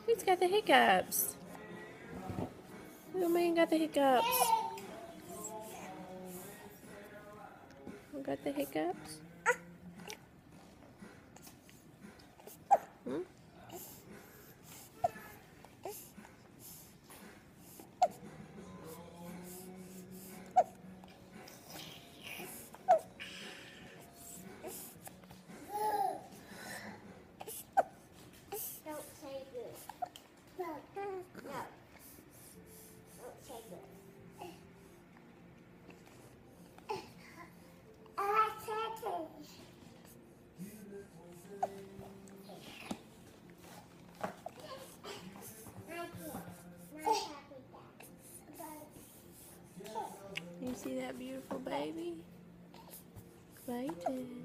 He's got the hiccups. Little man got the hiccups. Got the hiccups? Hmm? Don't say good. No. No. Don't say good. You see that beautiful baby? Clayton.